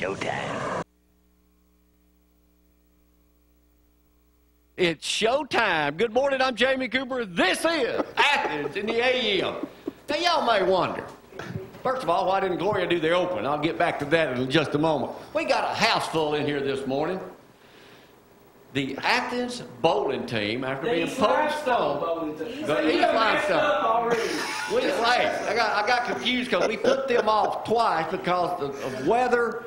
showtime. It's showtime. Good morning, I'm Jamie Cooper. This is Athens in the AM. Now, y'all may wonder, first of all, why didn't Gloria do the open? I'll get back to that in just a moment. We got a house full in here this morning. The Athens bowling team, after being postponed, the East Limestone. I got confused because we put them off twice because of weather,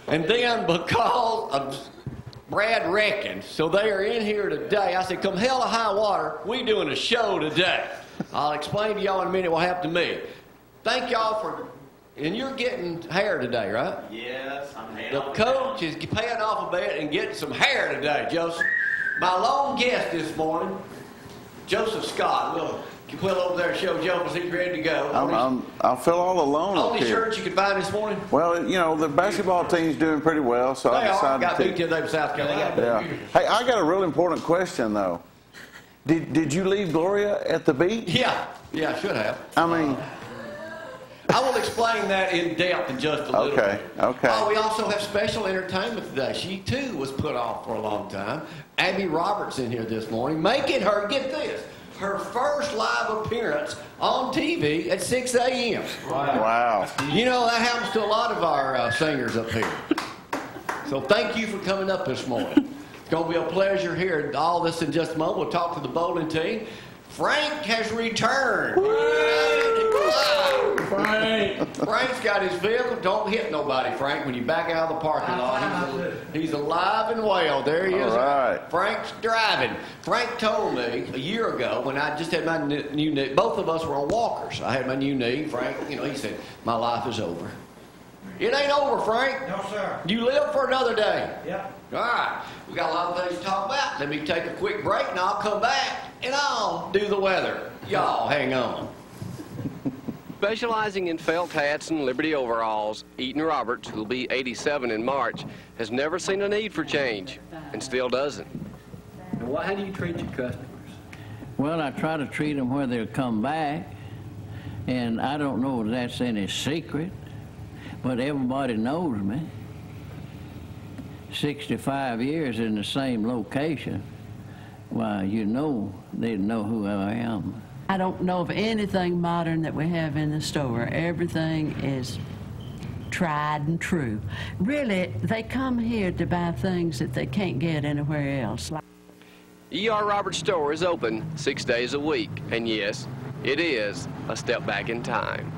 and then because of Brad Reckons. So they are in here today. I said, come hell or high water, we doing a show today. I'll explain to y'all in a minute what happened to me. Thank y'all for. And you're getting hair today, right? Yes, I'm hair. The coach is paying off a bit and getting some hair today, Joseph. My lone guest this morning, Joseph Scott. We'll pull over there and show Joseph he's ready to go. I feel all alone up Only here. shirt you could find this morning? Well, you know, the basketball team's doing pretty well, so I decided got to. beat the other day with South Carolina. Yeah. Hey, I got a real important question, though. Did you leave Gloria at the beach? Yeah, I should have. I mean... I will explain that in depth in just a little bit. Okay. We also have special entertainment today. She, too, was put off for a long time. Abby Roberts in here this morning, making her, get this, her first live appearance on TV at 6 a.m. Wow. You know, that happens to a lot of our singers up here. So thank you for coming up this morning. It's going to be a pleasure here. All this in just a moment. We'll talk to the bowling team. Frank has returned. Frank's got his vehicle. Don't hit nobody, Frank, when you back out of the parking lot. He's alive and well. There he is. All right. Frank's driving. Frank told me a year ago when I just had my new knee. Both of us were on walkers. I had my new knee. Frank, you know, he said, my life is over. It ain't over, Frank. No, sir. You live for another day. Yep. All right. We got a lot of things to talk about. Let me take a quick break, and I'll come back, and I'll do the weather. Y'all hang on. Specializing in felt hats and Liberty overalls, Eaton Roberts, who'll be 87 in March, has never seen a need for change, and still doesn't. How do you treat your customers? Well, I try to treat them where they'll come back, and I don't know if that's any secret, but everybody knows me. 65 years in the same location. Why, you know, they'd know who I am. I don't know of anything modern that we have in the store. Everything is tried and true. Really, they come here to buy things that they can't get anywhere else. E.R. Roberts store is open 6 days a week, and yes, it is a step back in time.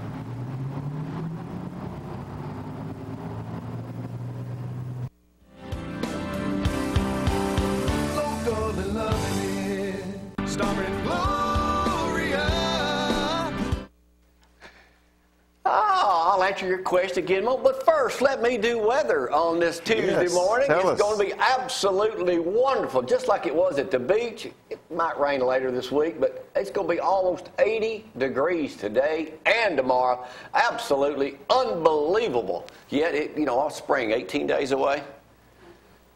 I'll answer your question again, but first, let me do weather on this Tuesday morning. It's going to be absolutely wonderful, just like it was at the beach. It might rain later this week, but it's going to be almost 80 degrees today and tomorrow. Absolutely unbelievable. Yet, all spring, 18 days away,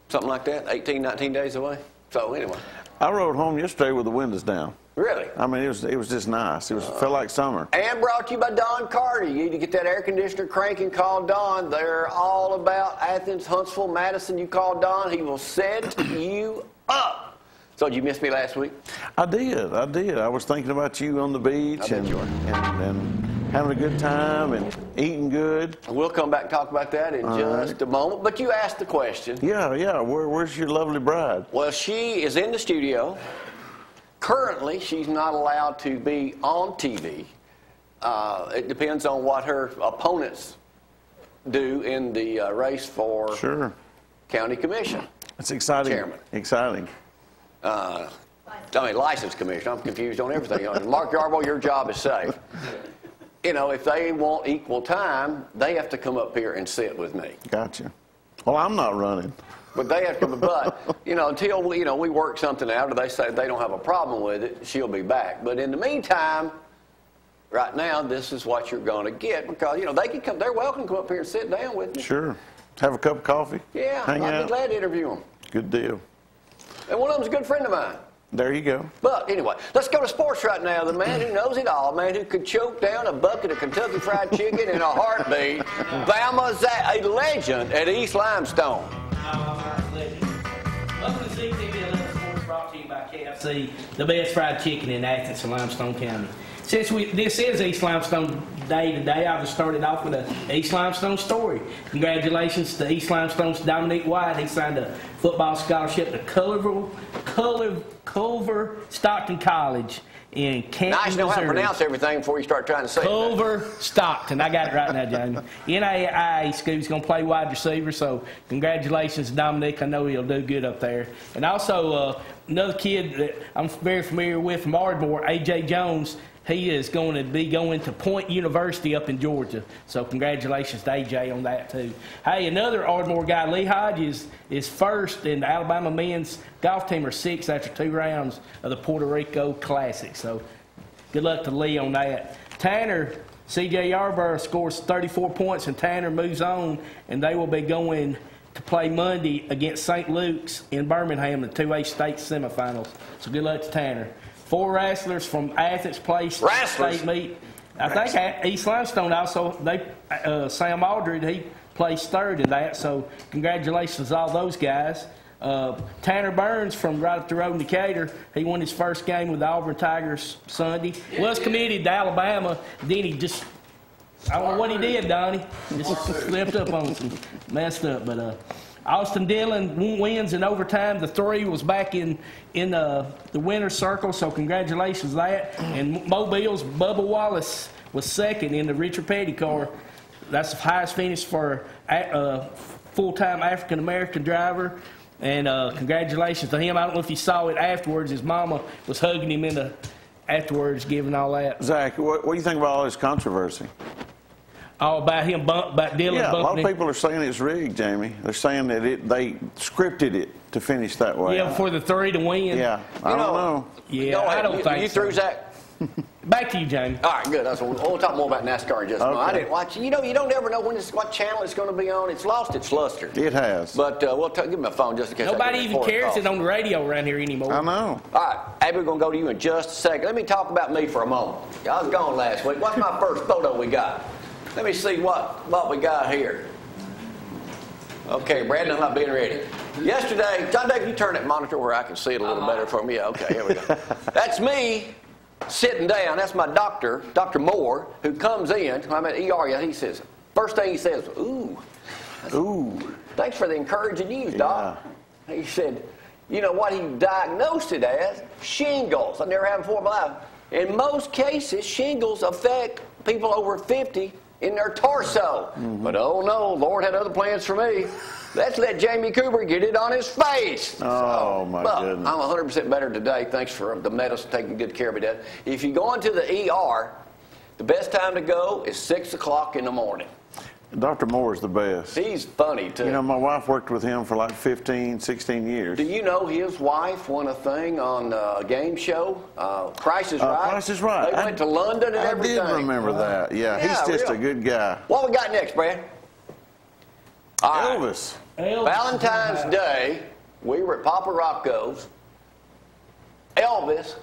something like that, 18, 19 days away. So anyway. I rode home yesterday with the windows down. Really? I mean, it was just nice. It felt like summer. And brought to you by Don Carter. You need to get that air conditioner cranking. Call Don. They're all about Athens, Huntsville, Madison. You call Don, he will set you up. So did you miss me last week? I did. I was thinking about you on the beach and having a good time and eating good. We'll come back and talk about that in just a moment. But you asked the question. Yeah. Where's your lovely bride? Well, she is in the studio. Currently, she's not allowed to be on TV. It depends on what her opponents do in the race for county commission. It's exciting. Chairman. Exciting. License commission. I'm confused on everything. Mark Yarbo, your job is safe. If they want equal time, they have to come up here and sit with me. Gotcha. Well, I'm not running. But they have to, until we work something out, or they say they don't have a problem with it, she'll be back. But in the meantime, right now, this is what you're going to get because they can come. They're welcome to come up here and sit down with me. Sure. Have a cup of coffee. Yeah, Hang out. I'd be glad to interview them. Good deal. And one of them's a good friend of mine. There you go. But anyway, let's go to sports right now. The man who knows it all, man who could choke down a bucket of Kentucky Fried Chicken in a heartbeat, Bama Zack, a legend at East Limestone. Welcome to ZTV Sports, brought to you by KFC, the best fried chicken in Athens and Limestone County. Since this is East Limestone Day today, I've just started off with an East Limestone story. Congratulations to East Limestone's Dominique White. He signed a football scholarship to Culver Stockton College in Canton, Nice to know how to pronounce everything before you start trying to say it. Culver Stockton. I got it right now, Jamie. NAIA school. He's going to play wide receiver, so congratulations to Dominic. I know he'll do good up there. And also another kid that I'm very familiar with from Ardmore, A.J. Jones. He is going to be going to Point University up in Georgia. So congratulations to A.J. on that, too. Hey, another Ardmore guy, Lee Hodges, is first in the Alabama men's golf team, or sixth after 2 rounds of the Puerto Rico Classic. So good luck to Lee on that. Tanner, C.J. Yarborough scores 34 points, and Tanner moves on, and they will be going to play Monday against St. Luke's in Birmingham in the 2A state semifinals. So good luck to Tanner. 4 wrestlers from Athens placed state meet. I think East Limestone also, Sam Aldred, he placed 3rd in that. So congratulations to all those guys. Tanner Burns from right up the road in Decatur, he won his first game with the Auburn Tigers Sunday. Was committed to Alabama. Then he just, I don't know what he did, Donnie. Just slipped up on some, messed up. But Austin Dillon wins in overtime. The 3 was back in the winner's circle, so congratulations to that. And Mobile's Bubba Wallace was 2nd in the Richard Petty car. That's the highest finish for a full-time African-American driver. And congratulations to him. I don't know if you saw it afterwards. His mama was hugging him afterwards, giving all that. Zach, what do you think about all this controversy? All about him, about Dillon. Yeah, a lot of people are saying it's rigged, Jamie. They're saying that they scripted it to finish that way. Yeah, for the 3 to win. Yeah, I don't know. Yeah, I don't think you so. through, Zach? Back to you, Jamie. All right, good. We'll talk more about NASCAR in just a moment. I didn't watch. You don't ever know what channel it's going to be on. It's lost its luster. It has. But we'll give me a phone just in case. Nobody even cares it on the radio around here anymore. I know. All right, Abby, we're going to go to you in just a second. Let me talk about me for a moment. I was gone last week. What's my first photo we got? Let me see what we got here. Okay, Brandon, I'm not being ready. Yesterday, John Dave, you turn that monitor where I can see it a little better for me. Yeah, okay, here we go. That's me sitting down. That's my doctor, Dr. Moore, who comes in. I'm at ER. Yeah, he says, first thing he says, ooh. Ooh. Thanks for the encouraging news, Doc. Yeah. He said, you know what he diagnosed it as? Shingles. I never had before in my life. In most cases, shingles affect people over 50 in their torso. But oh no, Lord had other plans for me. Let's let Jamie Cooper get it on his face. Oh, my goodness. I'm 100% better today. Thanks for the medicine, taking good care of me, Dad. If you go into the ER, the best time to go is 6 o'clock in the morning. Dr. Moore's the best. He's funny, too. You know, my wife worked with him for like 15, 16 years. Do you know his wife won a thing on a game show, Price is Right? Price is Right. They went to London and everything. I did remember that. Yeah, he's just a good guy. What we got next, Brad? Elvis. Valentine's Day, we were at Papa Rocco's. Elvis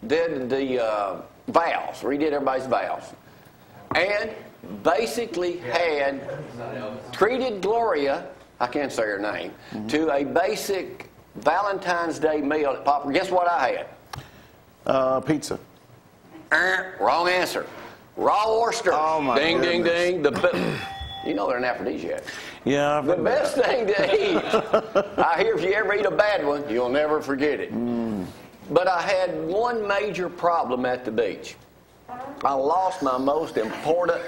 did the vows, redid everybody's vows, and basically had treated Gloria, I can't say her name, to a basic Valentine's Day meal at Papa. Guess what I had? Pizza. Wrong answer. Raw oyster. Oh, my ding, goodness. ding, ding. You know they're an aphrodisiac. Yeah. The best thing to eat. I hear if you ever eat a bad one, you'll never forget it. But I had one major problem at the beach. I lost my most important...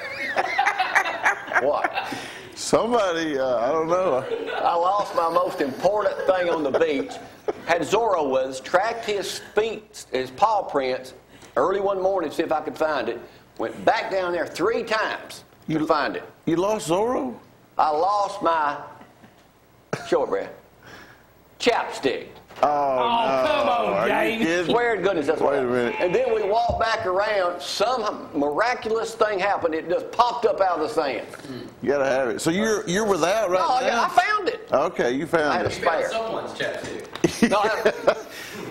What? Somebody, I don't know. I lost my most important thing on the beach. Had Zorro with us, tracked his feet, his paw prints, early one morning to see if I could find it. Went back down there 3 times to find it. You lost Zorro? I lost my, show it, Brad, chapstick. Oh, no. Come on, James. Swear to goodness, that's Wait a minute. And then we walked back around. Some miraculous thing happened. It just popped up out of the sand. You gotta have it. So you're without right now? I found it. Okay, you found it. I had a spare. Someone's chapstick. No,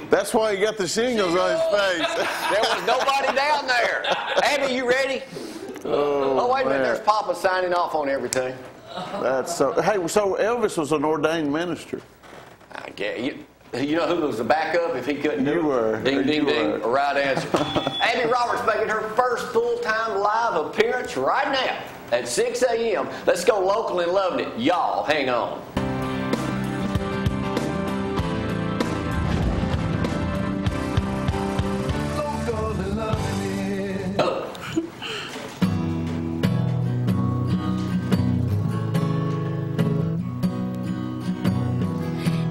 That's why he got the shingles on his face. There was nobody down there. Abby, you ready? Oh, wait a minute. There's Papa signing off on everything. That's so. Hey, so Elvis was an ordained minister. I get you. You know who was the backup if he couldn't do it? You were. Ding, ding, ding. A right answer. Abby Roberts making her first full-time live appearance right now at 6 a.m. Let's go local and loving it. Y'all, hang on. Local and loving it. Oh.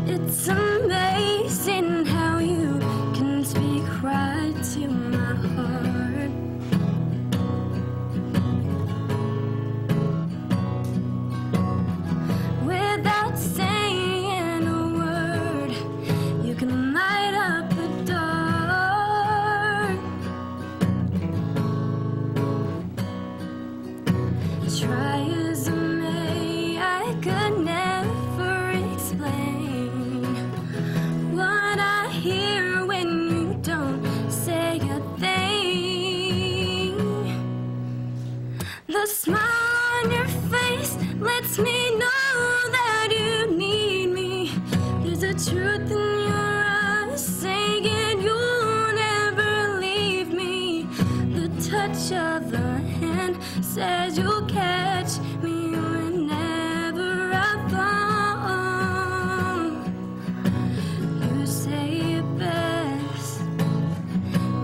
It's amazing how you can speak right to my heart. Without saying a word, you can light up the dark. Try as I may, I could never explain what I hear when you don't say a thing. The smile on your face lets me know that you need me. There's a truth in your eyes saying you'll never leave me. The touch of the hand says you'll catch me whenever I fall. You say it best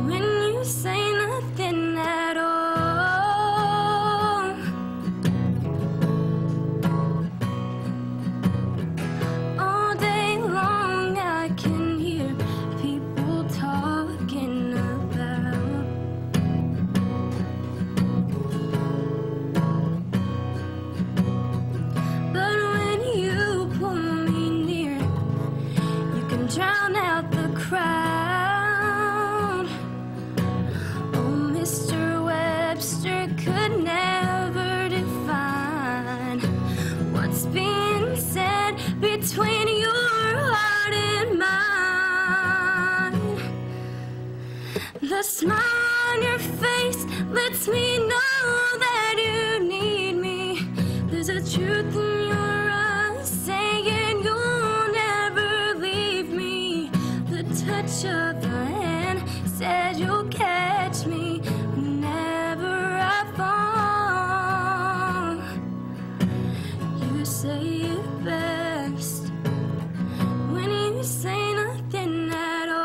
when you say nothing at all. All day long I can hear people talking about but when you pull me near, you can drown out the crowd. Oh, Mr. Webster could never define what's being said between your heart and mine. The smile on your face lets me know that you need me. There's a truth in your eyes saying you'll never leave me. The touch of the hand says you'll catch me whenever I fall. You say it best when you say nothing at all.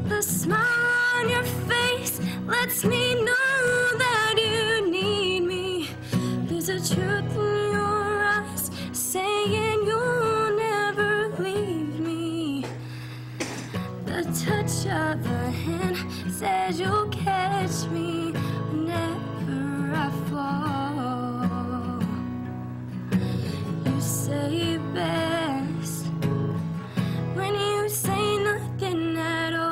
The smile on your face lets me know that you need me. There's a truth in your eyes saying you'll never leave me. The touch of the hand says you'll catch me whenever I fall. You say it best when you say nothing at all.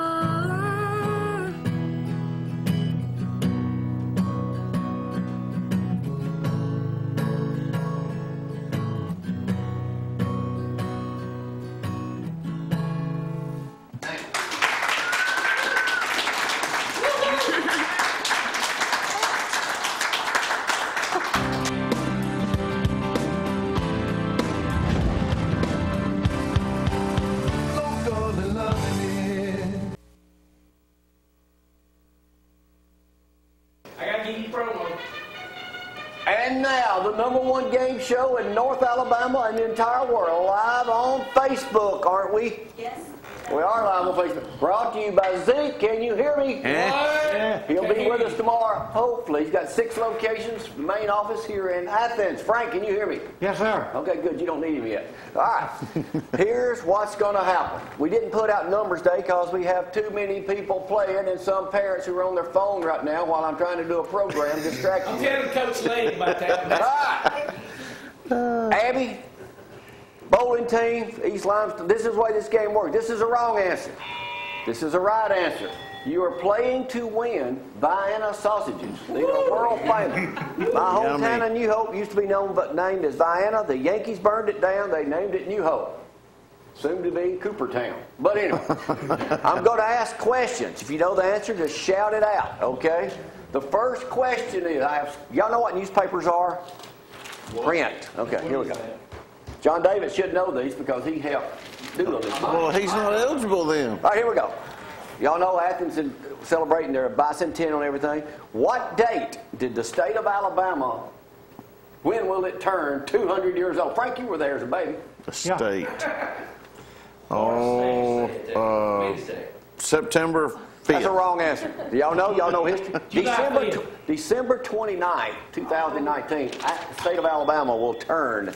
Local and loving it. I gotta give you promo. And now, the #1 game show in North Alabama and the entire world, live on Facebook, aren't we? Yes. We are live on Facebook. Brought to you by Zack. Can you hear me? Yeah. He'll be with us tomorrow, hopefully. He's got 6 locations, the main office here in Athens. Frank, can you hear me? Yes, sir. Okay, good. You don't need him yet. All right. Here's what's going to happen. We didn't put out Numbers Day because we have too many people playing and some parents who are on their phone right now while I'm trying to do a program distracting I'm you. telling Coach Lane about that. All right. Abby, bowling team, East Limestone. This is the way this game works. This is a wrong answer. This is a right answer. You are playing to win Vienna sausages. These are world famous. My hometown of New Hope used to be named as Vienna. The Yankees burned it down. They named it New Hope. Soon to be Coopertown. But anyway, I'm going to ask questions. If you know the answer, just shout it out, okay? The first question is, y'all know what newspapers are? Print. Okay, here we go. John David should know these because he helped do them. Well, he's not eligible then. All right, here we go. Y'all know Athens is celebrating their bicentennial and everything. What date did the state of Alabama, when will it turn 200 years old? Frank, you were there as a baby. The state. Oh, September 5th. That's a wrong answer. Do y'all know? Y'all know history? December 29th, 2019, the state of Alabama will turn.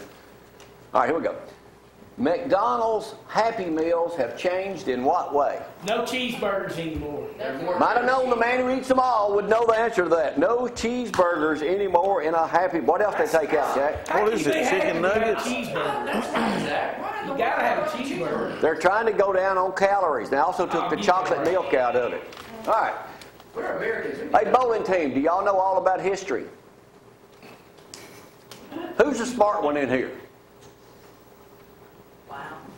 All right, here we go. McDonald's Happy Meals have changed in what way? No cheeseburgers anymore. Might have known the man who eats them all would know the answer to that. No cheeseburgers anymore in a Happy. What else they take out, Jack? What is it? Chicken nuggets? You gotta have a cheeseburger. They're trying to go down on calories. They also took the chocolate milk out of it. All right. We're Americans. Hey, bowling team, do y'all know all about history? Who's the smart one in here?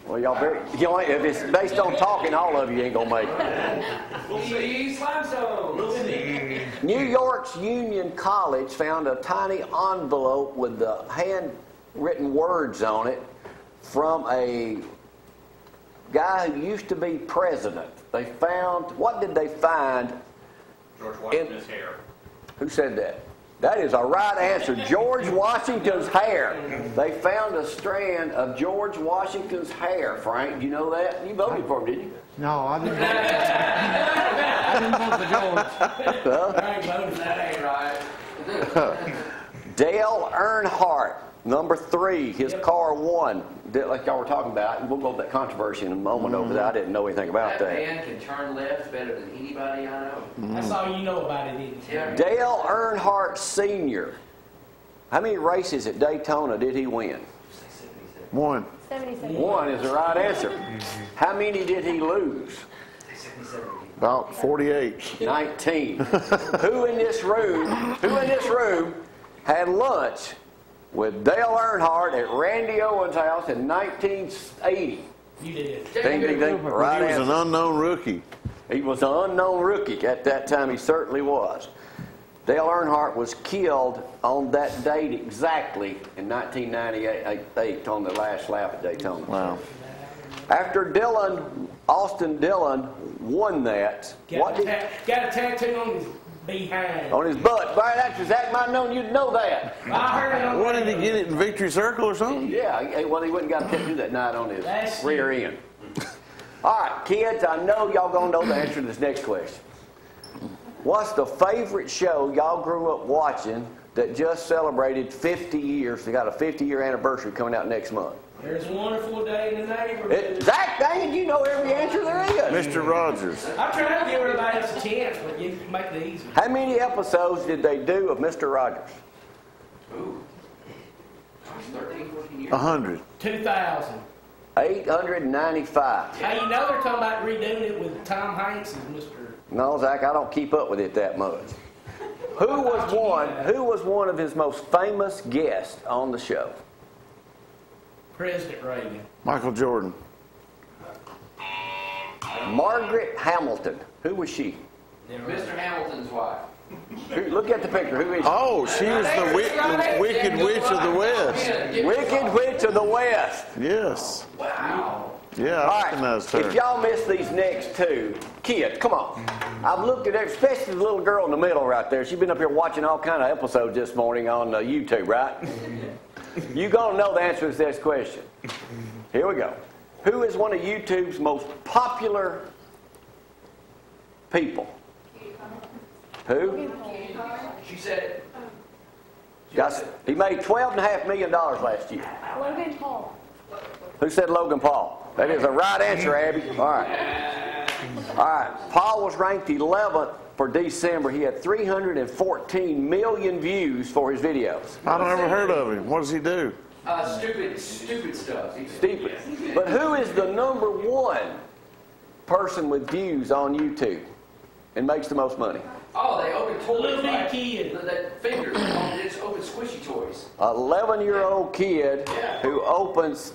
Well, y'all if it's based on talking, all of you ain't gonna make it. We'll see. Limestone. We'll see. New York's Union College found a tiny envelope with the handwritten words on it from a guy who used to be president. They found, what did they find? George Washington's hair. Who said that? That is a right answer. George Washington's hair. They found a strand of George Washington's hair. Frank, do you know that? You voted for him, didn't you? No, I didn't. I didn't vote for George. That ain't right. Dale Earnhardt, number 3. His car won. Like y'all were talking about. We'll go to that controversy in a moment over there. I didn't know anything about that. That man can turn left better than anybody I know. That's all you know about it, isn't it? Dale Earnhardt Sr. How many races at Daytona did he win? 1. 77. 1 is the right answer. How many did he lose? About 48. 19. Who in this room had lunch with Dale Earnhardt at Randy Owens' house in 1980? You did. Ding, ding, ding. Right He was answer. an unknown rookie. He was an unknown rookie. At that time, he certainly was. Dale Earnhardt was killed on that date exactly in 1998 on the last lap at Daytona. Wow. After Austin Dillon won that, Got a tattoo on his behind. on his butt. Right, that's Zack might have known you'd know that. I heard it on What, did he get it in Victory Circle or something? Yeah, well, he wouldn't got a tattoo that night on his rear end. All right, kids, I know y'all gonna know the answer to this next question. What's the favorite show y'all grew up watching that just celebrated 50 years? They got a 50-year anniversary coming out next month. There's a Wonderful Day in the Neighborhood. Zack, dang it, you know every answer there is. Mr. Rogers. I'm trying to give everybody else a chance, but you make it easy. How many episodes did they do of Mr. Rogers? Ooh. 13, 14 years. 100. 2,000. 895. Hey, you know they're talking about redoing it with Tom Hanks as Mr. No, Zack, I don't keep up with it that much. Who was one of his most famous guests on the show? President Reagan. Michael Jordan. Margaret Hamilton. Who was she? Mr. Hamilton's wife. Look at the picture. Who is she? Oh, she was the Wicked Witch of the West. Wicked Witch of the West. Yes. Wow. Yeah, All I right, recognized if her. y'all miss these next two, kids, come on. I've looked at every, especially the little girl in the middle right there. She's been up here watching all kind of episodes this morning on YouTube, right? You're going to know the answer to this question. Here we go. Who is one of YouTube's most popular people? Who? She said it. He made $12.5 million last year. Logan Paul. Who said Logan Paul? That is a right answer, Abby. All right. All right. Paul was ranked 11th for December. He had 314 million views for his videos. I don't ever heard of him. What does he do? Stupid stuff. Stupid. But who is the #1 person with views on YouTube? and makes the most money? Oh, they open toys. Little bitty right? kid. That fingers. They just open squishy toys. 11-year-old kid who opens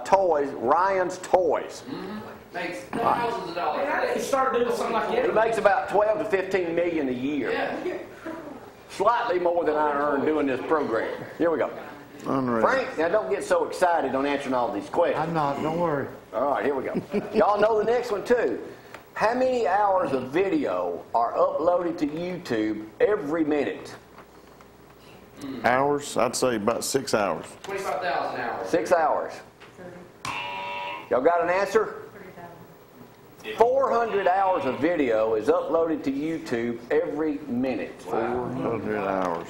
toys, Ryan's Toys. Makes thousands of dollars. Man, I need to start doing something like that. He makes about 12 to 15 million a year. Yeah. Slightly more than I earn doing this program. Here we go. Unreal. Frank, now don't get so excited on answering all these questions. I'm not, don't worry. All right, here we go. Y'all know the next one too. How many hours of video are uploaded to YouTube every minute? Hours? I'd say about 6 hours. 25,000 hours. 6 hours. Y'all got an answer? 400 hours of video is uploaded to YouTube every minute. 400 hours.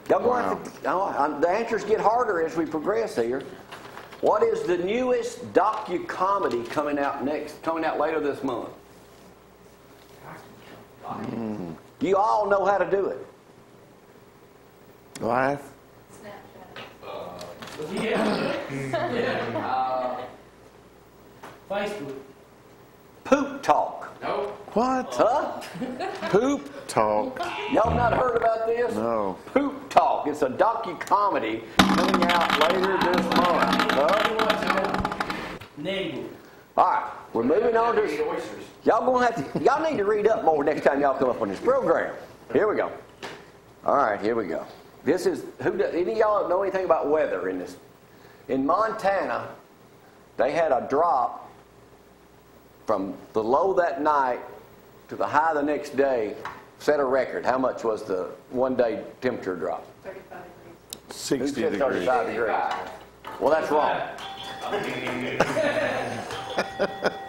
Y'all going to have to, the answers get harder as we progress here. What is the newest docu-comedy coming out later this month? You all know how to do it. Live? Facebook. Poop Talk. No. What? Huh? Poop talk? Y'all not heard about this? No. Poop Talk. It's a docu-comedy coming out later this month. Huh? Negative. All right, we're moving on to. Eat oysters. Y'all need to read up more next time y'all come up on this program. Here we go. All right, here we go. This is any of y'all know anything about weather in this? In Montana, they had a drop from the low that night to the high the next day. Set a record. How much was the one-day temperature drop? 35 degrees. 60 Who said 35 degrees? Well, that's wrong.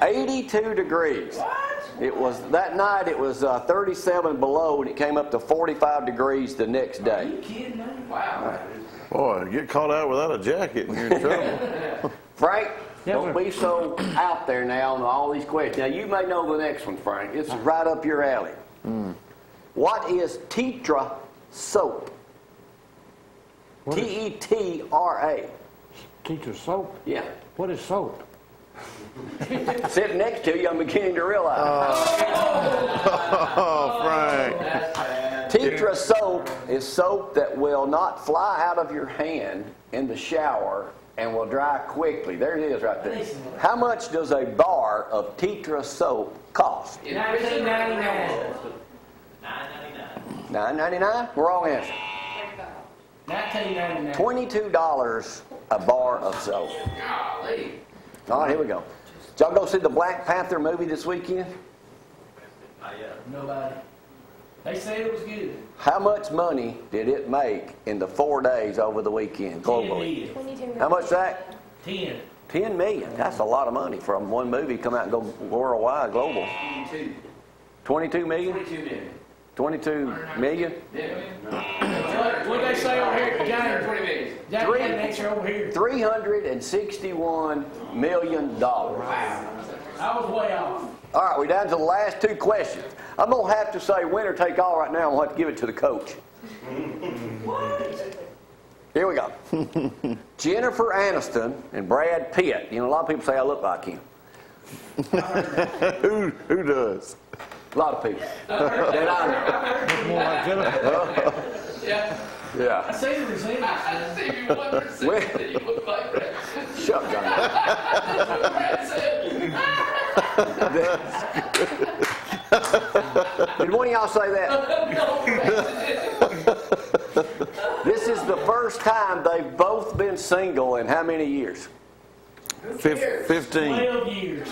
82 degrees. It was that night. It was 37 below, and it came up to 45 degrees the next day. Are you kidding me? Wow. Boy, get caught out without a jacket and you're in trouble. Frank, don't be so out there now on all these questions. Now, you may know the next one, Frank. This is right up your alley. What is Tetra soap? T-E-T-R-A. Teacher soap? Yeah. What is soap? Sitting next to you, I'm beginning to realize. Oh, Frank. Tetra soap is soap that will not fly out of your hand in the shower and will dry quickly. There it is right there. How much does a bar of Tetra soap cost? $19.99. $9.99? Wrong answer. $19.99. $22 a bar of soap. Golly. All right, here we go. Did y'all go see the Black Panther movie this weekend? Nobody. They said it was good. How much money did it make in the 4 days over the weekend globally? 10 million. How much, Zach? 10. 10 million. That's a lot of money from one movie come out and go worldwide, global. 22 million? 22 million. 22 million? What they say over here, James? 20 million. Jack had an answer over here. $361 million. I was way off. All right, we're down to the last two questions. I'm going to have to say winner take all right now. I'm going to have to give it to the coach. Here we go. Jennifer Aniston and Brad Pitt. You know, a lot of people say I look like him. Who does? A lot of people. That I know. More like Jennifer. Yeah. Yeah. I see the resemblance. I see you 1% that you look like Brad. Shut up, Brad said. Did one of y'all say that? This is the first time they've both been single in how many years? 15. 12 years.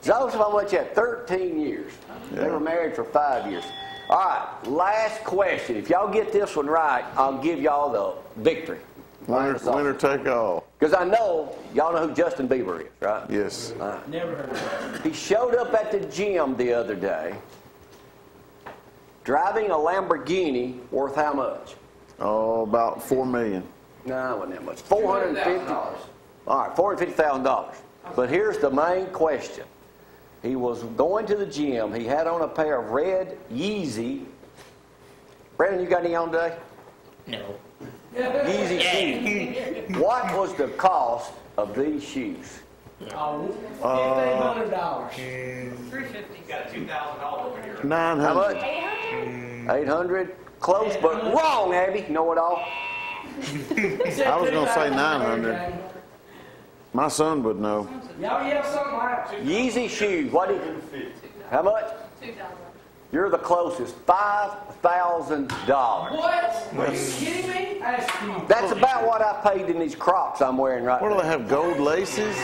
Joseph, how much you had? 13 years. They were married for 5 years. All right, last question. If y'all get this one right, I'll give y'all the victory. Winner take all. Because I know, y'all know who Justin Bieber is, right? Yes. Never heard of it. He showed up at the gym the other day driving a Lamborghini worth how much? Oh, about $4 million. No, it wasn't that much. $450. All right, $450,000. But here's the main question. He was going to the gym. He had on a pair of red Yeezy. Brandon, you got any on today? No. Yeezy shoes. What was the cost of these shoes? $1,500. $350. Got $2,000 over here. 900. How much? 800. Close, but wrong, Abby. Know it all. I was going to say 900. My son would know. Y'all yell something loud. Yeezy shoes. What did you? How much? $2,000. You're the closest. $5,000. What? Are you kidding me? That's about what I paid in these Crocs I'm wearing right What now. do they have, gold laces?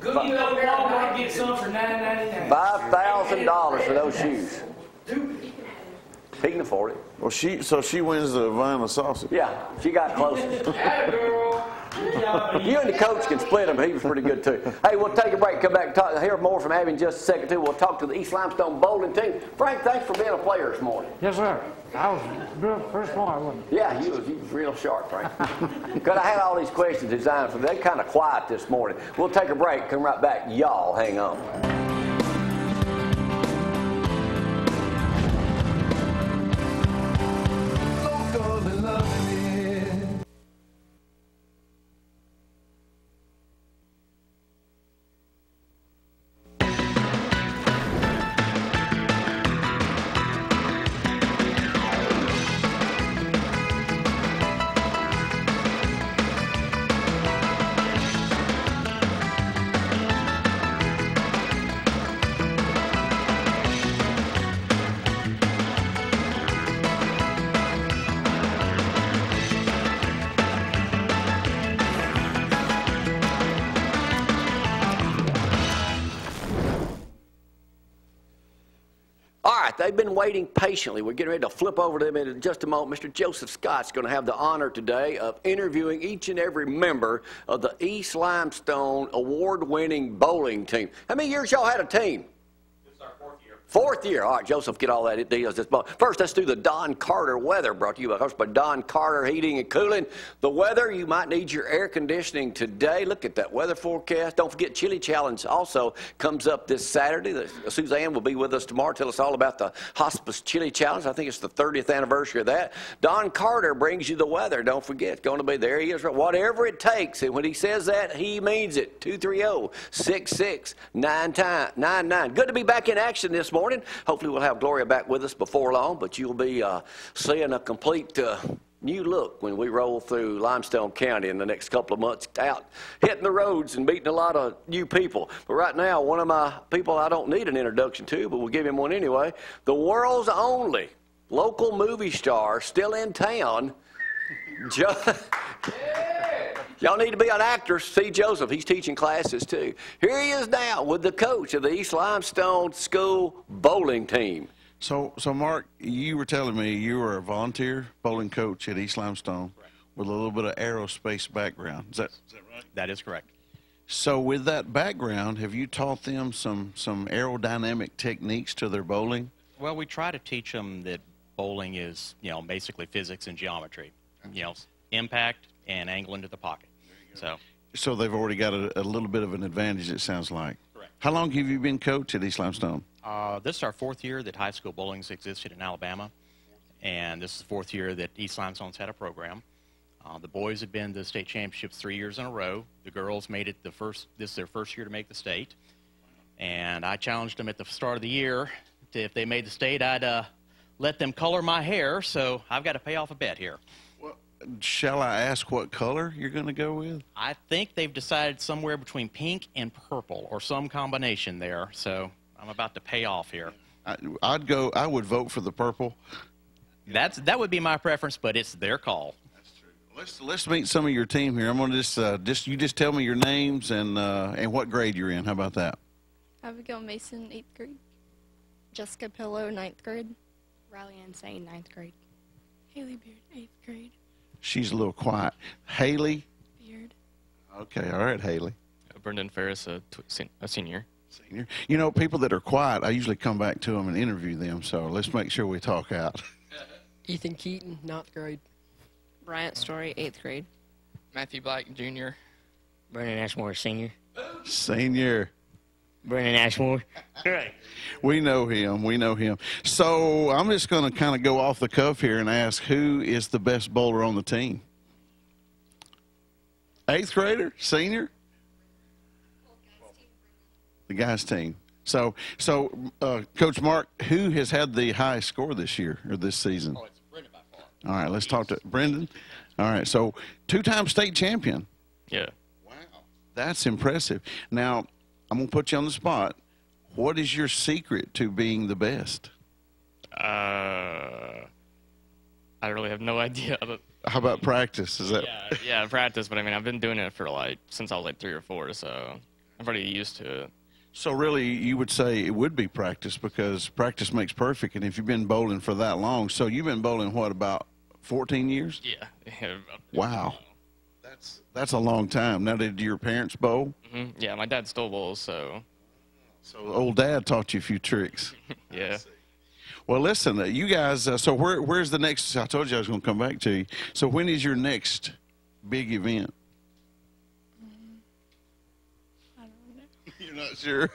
Go to Walmart, get some for $9.99. $5,000 for those shoes. He can afford it. Well, so she wins the Vienna sausage. Yeah, she got closest. You and the coach can split them. He was pretty good, too. Hey, we'll take a break, come back and talk, hear more from Abby in just a second, too. We'll talk to the East Limestone bowling team. Frank, thanks for being a player this morning. Yes, sir. I was doing pretty smart, wasn't Yeah, you was real sharp, Frank. Because I had all these questions designed for them. They're kind of quiet this morning. We'll take a break, come right back. Y'all hang on. Local and loving it. All right, they've been waiting patiently. We're getting ready to flip over to them in just a moment. Mr. Joseph Scott's going to have the honor today of interviewing each and every member of the East Limestone award-winning bowling team. How many years y'all had a team? This is our 4th year. 4th year. All right, Joseph, get all that deals. First, let's do the Don Carter weather, brought to you by Don Carter Heating and Cooling. The weather, you might need your air conditioning today. Look at that weather forecast. Don't forget, Chili Challenge also comes up this Saturday. Suzanne will be with us tomorrow. Tell us all about the Hospice Chili Challenge. I think it's the 30th anniversary of that. Don Carter brings you the weather. Don't forget, it's going to be there. He is, whatever it takes. And when he says that, he means it. 230-6699. Good to be back in action this morning. Hopefully we'll have Gloria back with us before long, but you'll be seeing a complete new look when we roll through Limestone County in the next couple of months, out hitting the roads and meeting a lot of new people. But right now, one of my people I don't need an introduction to, but we'll give him one anyway, the world's only local movie star still in town, Y'all need to be an actor. See Joseph. He's teaching classes, too. Here he is now with the coach of the East Limestone School bowling team. So Mark, you were telling me you were a volunteer bowling coach at East Limestone with a little bit of aerospace background. Is that right? That is correct. So with that background, have you taught them some aerodynamic techniques to their bowling? Well, we try to teach them that bowling is, basically physics and geometry. Impact and angle into the pocket. So they've already got a little bit of an advantage, it sounds like. Correct. How long have you been coach at East Limestone? This is our 4th year that high school bowling's existed in Alabama, and this is the 4th year that East Limestone's had a program. The boys have been to the state championships 3 years in a row. The girls made it this is their first year to make the state, and I challenged them at the start of the year to, if they made the state, I'd let them color my hair. So I've got to pay off a bet here. Shall I ask what color you're going to go with? I think they've decided somewhere between pink and purple or some combination there. So I'm about to pay off here. I would vote for the purple. That would be my preference, but it's their call. That's true. Let's meet some of your team here. I'm going to just tell me your names and what grade you're in. How about that? Abigail Mason, 8th grade. Jessica Pillow, 9th grade. Riley Insane, 9th grade. Haley Beard, 8th grade. She's a little quiet. Haley? Beard. Okay, all right, Haley. Brendan Ferris, a senior. Senior. You know, people that are quiet, I usually come back to them and interview them, so let's make sure we talk out. Ethan Keaton, 9th grade. Bryant Story, 8th grade. Matthew Black, junior. Brennan Ashmore, senior. Senior. Brennan Ashmore. Right. We know him. So I'm just going to kind of go off the cuff here and ask, who is the best bowler on the team? 8th grader? Senior? The guys' team. So, Coach Mark, who has had the highest score this year or this season? Oh, it's Brendan by far. All right, let's talk to Brendan. All right, so 2-time state champion. Yeah. Wow. That's impressive. Now, I'm going to put you on the spot. What is your secret to being the best? I really have no idea. How about practice? Is that? Yeah, practice. But I mean, I've been doing it for since I was like 3 or 4, so I'm pretty used to it. So really, you would say it would be practice because practice makes perfect. And if you've been bowling for that long, so you've been bowling what, about 14 years? Yeah. Wow. That's a long time. Now, did your parents bowl? Mm-hmm. Yeah, my dad still bowls, so. So old dad taught you a few tricks. Yeah. Well, listen, you guys. So where's the next? I told you I was going to come back to you. So when is your next big event? I don't know. You're not sure?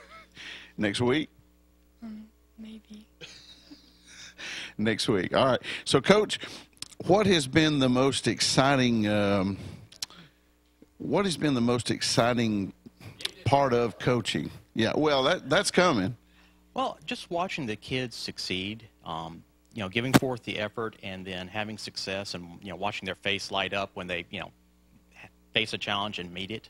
Next week? Maybe. Next week. All right. So, Coach, what has been the most exciting? What has been the most exciting part of coaching? Yeah. Well, that's coming. Well, just watching the kids succeed, you know, giving forth the effort and then having success, and you know, watching their face light up when they, you know, face a challenge and meet it.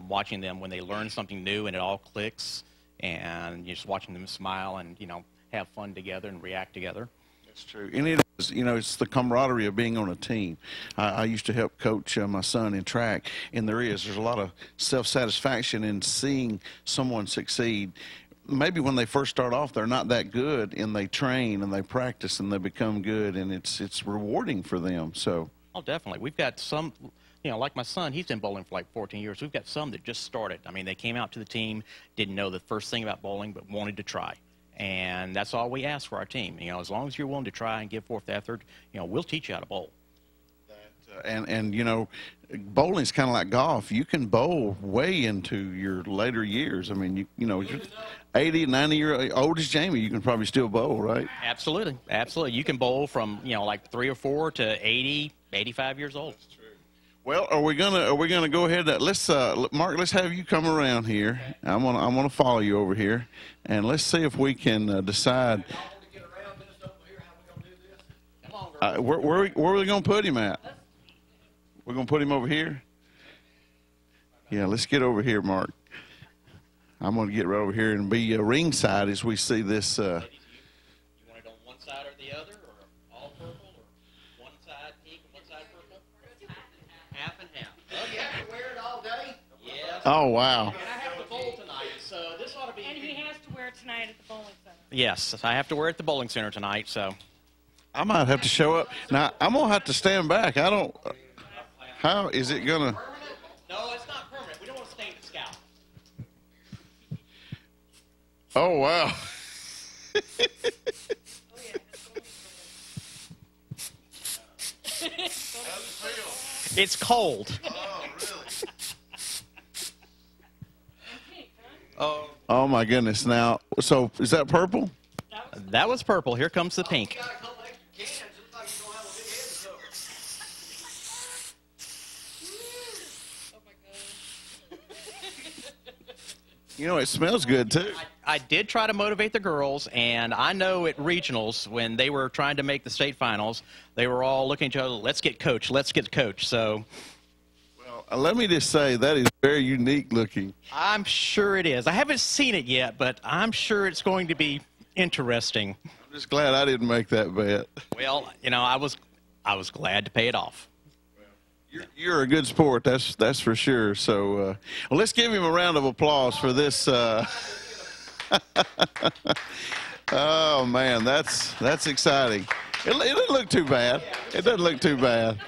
Watching them when they learn something new and it all clicks, and you're just watching them smile and, you know, have fun together and react together. That's true. And it is, you know, it's the camaraderie of being on a team. I used to help coach my son in track, and there's a lot of self-satisfaction in seeing someone succeed. Maybe when they first start off, they're not that good, and they train and they practice and they become good, and it's rewarding for them. So. Oh, definitely. We've got some, you know, like my son, he's been bowling for like 14 years. We've got some that just started. I mean, they came out to the team, didn't know the first thing about bowling, but wanted to try. And that's all we ask for our team. You know, as long as you're willing to try and give forth effort, you know, we'll teach you how to bowl. And you know, bowling's kind of like golf. You can bowl way into your later years. I mean, you know, you're 80, 90 old as Jamie, you can probably still bowl, right? Absolutely. Absolutely. You can bowl from, you know, like 3 or 4 to 80, 85 years old. That's true. Well, are we gonna go ahead? Let's Mark. Let's have you come around here. I'm gonna follow you over here, and let's see if we can decide. Where are we gonna put him at? We're going to put him over here? Yeah, let's get over here, Mark. I'm going to get right over here and be ringside as we see this. You want it on one side or the other, or all purple, or one side pink and one side purple? Half and half. Oh, you have to wear it all day? Yes. Oh, wow. And I have to bowl tonight, so this ought to be... And he has to wear it tonight at the bowling center. Yes, I have to wear it at the bowling center tonight, so... I might have to show up. Now, I'm going to have to stand back. I don't... How is it going to... No, it's not permanent. We don't want to stain the scalp. Oh, wow. It's cold. Oh, really? Oh, my goodness. Now, so is that purple? That was purple. Here comes the pink. You know, it smells good, too. I did try to motivate the girls, and I know at regionals, when they were trying to make the state finals, they were all looking at each other, let's get coach, let's get coach. So, well, let me just say, that is very unique looking. I'm sure it is. I haven't seen it yet, but I'm sure it's going to be interesting. I'm just glad I didn't make that bet. Well, you know, I was glad to pay it off. You're a good sport, that's for sure. So, well, let's give him a round of applause for this. Oh man, that's exciting. It doesn't look too bad. It doesn't look too bad.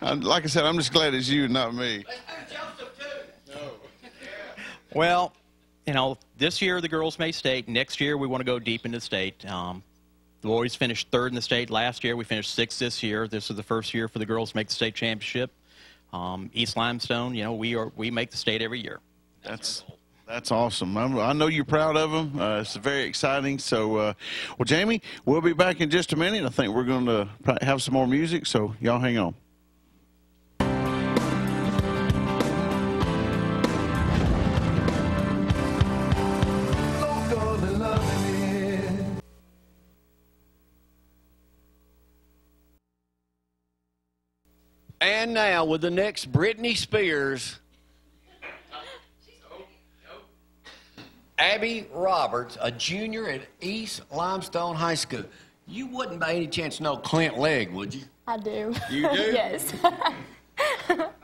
Like I said, I'm just glad it's you, not me. Well, you know, this year the girls made state. Next year we want to go deep into state. The boys finished 3rd in the state last year. We finished 6th this year. This is the first year for the girls to make the state championship. East Limestone, you know, we make the state every year. That's awesome. I know you're proud of them. It's very exciting. So, well, Jamie, we'll be back in just a minute. I think we're going to have some more music, so y'all hang on. And now with the next Britney Spears, Abby Roberts, a junior at East Limestone High School. You wouldn't by any chance know Clint Legg, would you? I do. You do? Yes.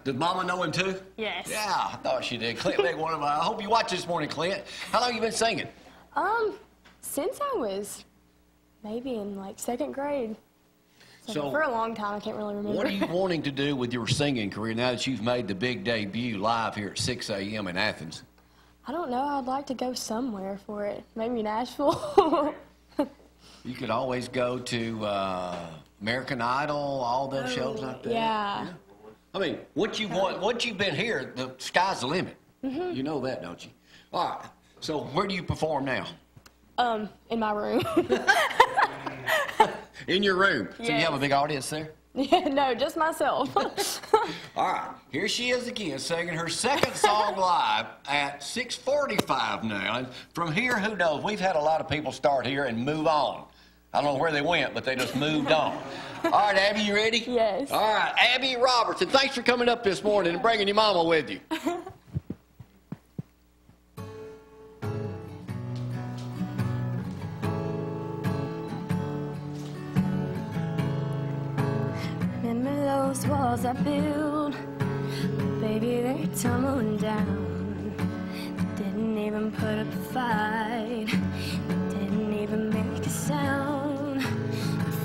Did Mama know him too? Yes. Yeah, I thought she did. Clint Legg, one of my. I hope you watch this morning, Clint. How long you been singing? Since I was maybe in like 2nd grade. So for a long time, I can't really remember. what are you wanting to do with your singing career now that you've made the big debut live here at 6 a.m. in Athens? I don't know. I'd like to go somewhere for it. Maybe Nashville. You could always go to American Idol, all those shows like that. Yeah. I mean, once you've been here, the sky's the limit. Mm-hmm. You know that, don't you? All right. So where do you perform now? In my room. In your room. So you Yes. have a big audience there? Yeah, no, just myself. All right. Here she is again, singing her second song live at 6:45 now. And from here, who knows? We've had a lot of people start here and move on. I don't know where they went, but they just moved on. All right, Abby, you ready? Yes. All right, Abby Roberts, and thanks for coming up this morning and bringing your mama with you. Remember those walls I built? Baby, they're tumbling down. Didn't even put up a fight. Didn't even make a sound.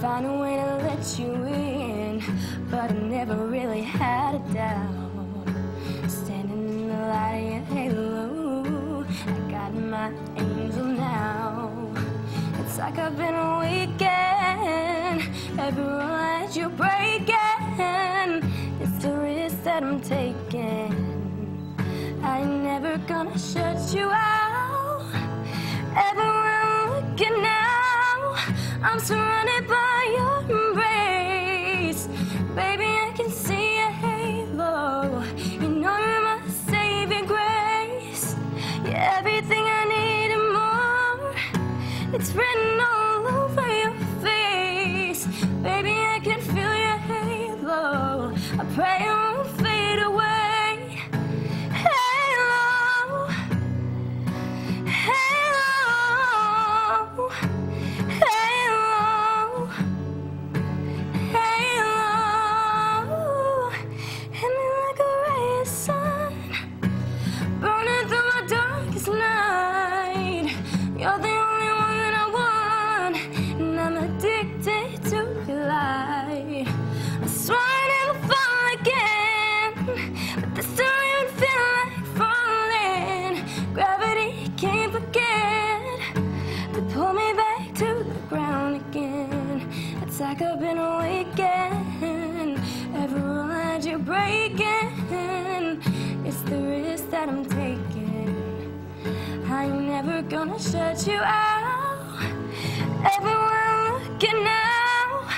Find a way to let you in, but I never really had a doubt. Standing in the light of your halo, I got my angel now. It's like I've been a weekend. Every rule that you're breaking, it's the risk that I'm taking. I ain't never gonna shut you out. Everywhere I'm looking now, I'm surrounded by your embrace. Baby, I can see a halo. You know you're my saving grace. You're everything I need and more. It's written all over your face. Baby, I can feel your halo. I pray it won't fade away. Halo, halo, halo, halo. Hit me like a ray of sun, burning through my darkest night. You're the only one that I want, and I'm addicted to your light. I swear I never fall again, but this don't even feel like falling. Gravity can't forget to pull me back to the ground again. It's like I've been awakened. Every rule that you're breaking, it's the risk that I'm taking. I ain't never gonna shut you out. Everywhere I'm looking now,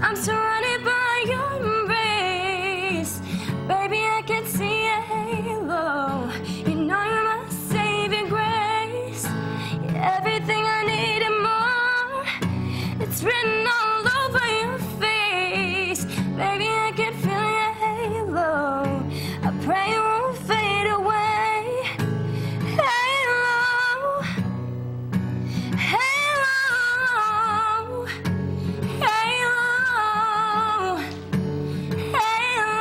I'm surrounded by your embrace. Baby, I can see a halo. You know you're my saving grace. You're everything I need and more. It's written all over your face. Baby, I can feel your halo. I pray it won't fade away. Halo, halo, halo, halo.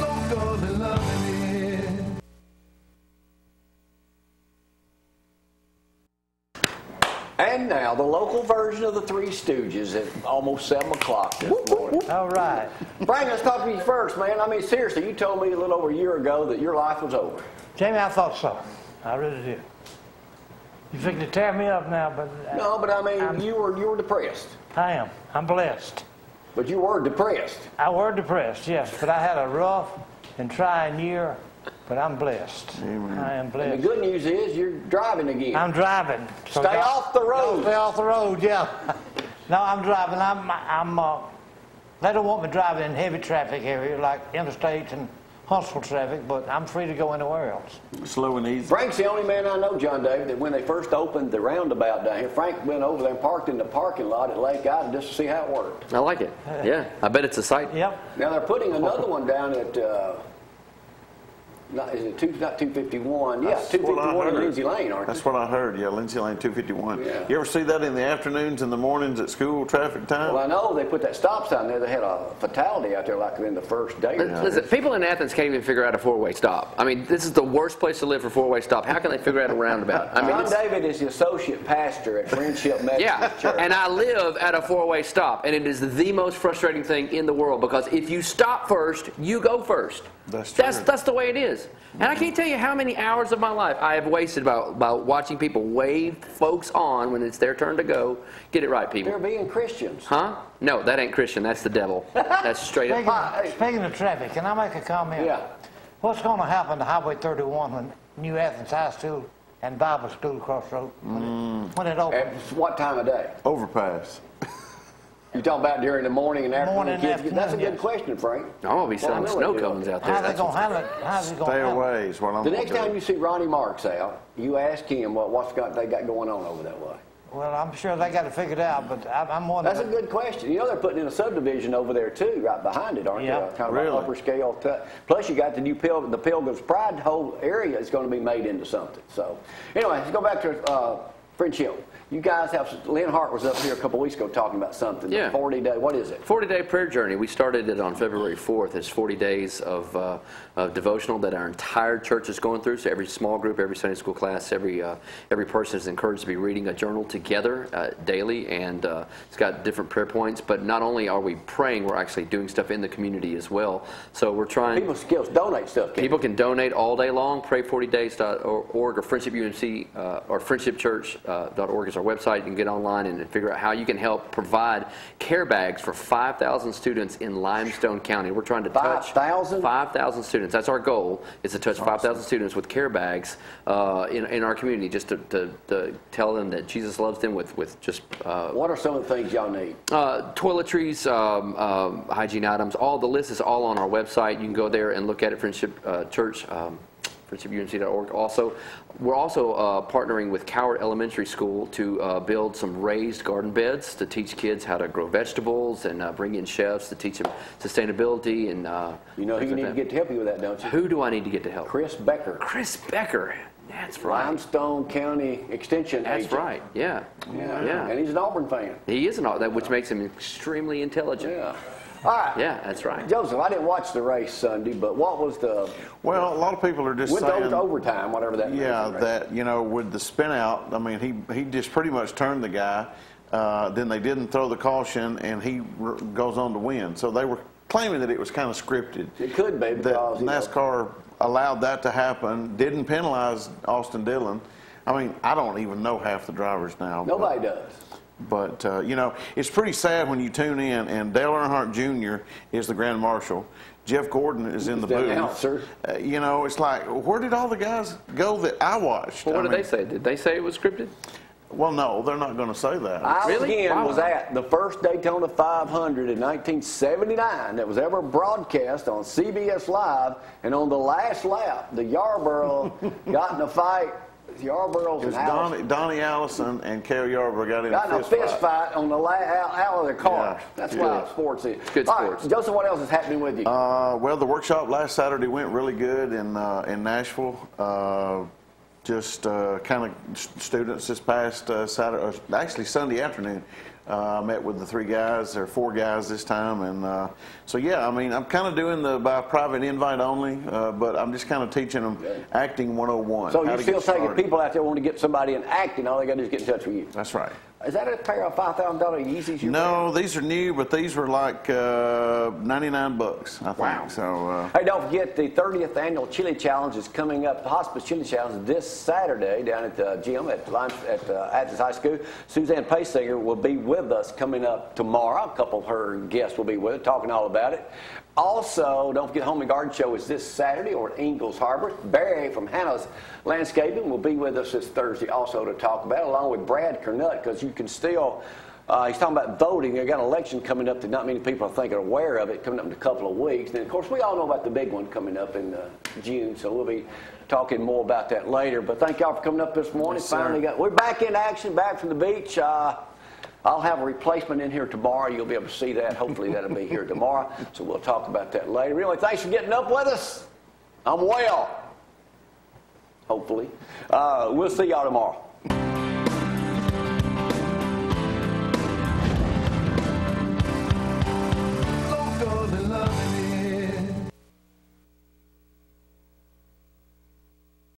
Local and loving it. And now, the local version of the Three Stooges at almost 7 o'clock this morning. All right. Frank, let's talk to you first, man. I mean, seriously, you told me a little over a year ago that your life was over. Jamie, I thought so. I really did. You fixing to tear me up now, but... No, but I mean, you were depressed. I am. I'm blessed. But you were depressed. I were depressed, yes, but I had a rough and trying year But I'm blessed. Amen. I am And blessed. the good news is you're driving again. I'm driving. So Stay off the road. Stay off the road, yeah. No, I'm driving. They don't want me driving in heavy traffic area like interstates and Huntsville traffic, but I'm free to go anywhere else. Slow and easy. Frank's the only man I know, John David, that when they first opened the roundabout down here, Frank went over there and parked in the parking lot at Lake Island just to see how it worked. I like it. Yeah, I bet it's a sight. Yep. Now they're putting another one down at, not 251? Yeah, That's what I 251 in heard. Lindsay Lane, aren't That's they? what I heard, yeah, Lindsay Lane 251. Yeah. You ever see that in the afternoons and the mornings at school traffic time? Well, I know they put that stop sign there. They had a fatality out there like in the first day. Listen, people in Athens can't even figure out a four-way stop. I mean, this is the worst place to live for four-way stop. How can they figure out a roundabout? I mean, John David is the associate pastor at Friendship Methodist Church. and I live at a four-way stop, and it is the most frustrating thing in the world because if you stop first, you go first. That's true. That's the way it is. And I can't tell you how many hours of my life I have wasted about watching people wave folks on when it's their turn to go. Get it right, people. They're being Christians. Huh? No, that ain't Christian. That's the devil. That's straight up. Speaking of traffic, can I make a comment? Yeah. What's going to happen to Highway 31 when New Athens High School and Bible School cross the road when it opens? At what time of day? Overpass. You talking about during the morning and afternoon? Morning and Kids? afternoon, That's a good yes. question, Frank. I'm going to be selling snow do. cones out there. How's it That's going to what's- handle it? How's it going Stay to handle it? away is what I'm The going next to time do. you see Ronnie Marks out, you ask him they got going on over that way. Well, I'm sure they got it figured out, but I'm wondering. That's a good question. You know they're putting in a subdivision over there too, right behind it, aren't Yeah. they? Kind of Really? like upper scale. Plus you got the new the Pilgrim's Pride whole area is going to be made into something. So anyway, let's go back to Friendship. You guys have, Lynn Hart was up here a couple weeks ago talking about something. Yeah. 40-day, what is it? 40-day prayer journey. We started it on February 4th. It's 40 days of devotional that our entire church is going through. So every small group, every Sunday school class, every person is encouraged to be reading a journal together daily, and it's got different prayer points. But not only are we praying, we're actually doing stuff in the community as well. So we're trying. People can donate stuff. People can donate all day long. Pray40days.org or FriendshipUMC or FriendshipChurch.org is our website. You can get online and figure out how you can help provide care bags for 5,000 students in Limestone County. We're trying to touch 5,000 students. That's our goal, is to touch 5,000 students with care bags in our community, just to tell them that Jesus loves them with just... what are some of the things y'all need? Toiletries, hygiene items. All the list is all on our website. You can go there and look at it, Friendship Church. FriendshipUMC.org. Also, we're also partnering with Coward Elementary School to build some raised garden beds to teach kids how to grow vegetables and bring in chefs to teach them sustainability and. You know who you need to get to help you with that, don't you? Who do I need to get to help? Chris Becker. Chris Becker. That's right. Limestone County Extension That's agent. right. Yeah. Yeah. And he's an Auburn fan. He is an Auburn, which makes him extremely intelligent. Yeah. All right. Yeah, that's right. Joseph, I didn't watch the race Sunday, but what was the... Well, a lot of people are just went saying... Went to overtime, whatever that means. Yeah, that, you know, with the spin out, I mean, he just pretty much turned the guy. Then they didn't throw the caution, and he goes on to win. So they were claiming that it was kind of scripted. It could be, because... That NASCAR allowed that to happen, didn't penalize Austin Dillon. I mean, I don't even know half the drivers now. Nobody does. But, you know, it's pretty sad when you tune in, and Dale Earnhardt Jr. is the Grand Marshal. Jeff Gordon is in the booth. Announcer. You know, it's like, where did all the guys go that I watched? Well, what did they say? Did they say it was scripted? Well, no, they're not going to say that. I, again, was at the first Daytona 500 in 1979 that was ever broadcast on CBS Live, and on the last lap, the Yarborough got in a fight. Yarborough's It was Donnie Allison and Cale Yarborough got in a fist fight on the out of their cars. Yeah, That's why sports is. Good sports. Right, Joseph, what else is happening with you? Well, the workshop last Saturday went really good in Nashville. Just kind of students this past Saturday, actually Sunday afternoon. I met with the 4 guys this time, and so yeah, I mean, I'm kind of doing by private invite only, but I'm just kind of teaching them acting 101. So you're still taking people out there want to get somebody in acting, all they got to do is get in touch with you. That's right. Is that a pair of $5,000 Yeezys? No, these are new, but these were like $99, I think. Wow. So, hey, don't forget the 30th annual Chili Challenge is coming up. The Hospice Chili Challenge this Saturday down at the gym at Athens High School. Suzanne Paysinger will be with us coming up tomorrow. A couple of her guests will be with us, talking all about it. Also, don't forget Home and Garden Show is this Saturday over at Ingalls Harbor. Barry from Hannah's Landscaping will be with us this Thursday also to talk about it, along with Brad Kernut, because you can still, he's talking about voting. They've got an election coming up that not many people I think are aware of it, coming up in a couple of weeks. And, of course, we all know about the big one coming up in June, so we'll be talking more about that later. But thank y'all for coming up this morning. Yes, we're back in action, back from the beach. I'll have a replacement in here tomorrow. You'll be able to see that. Hopefully that'll be here tomorrow. So we'll talk about that later. Anyway, thanks for getting up with us. I'm well. Hopefully. We'll see y'all tomorrow.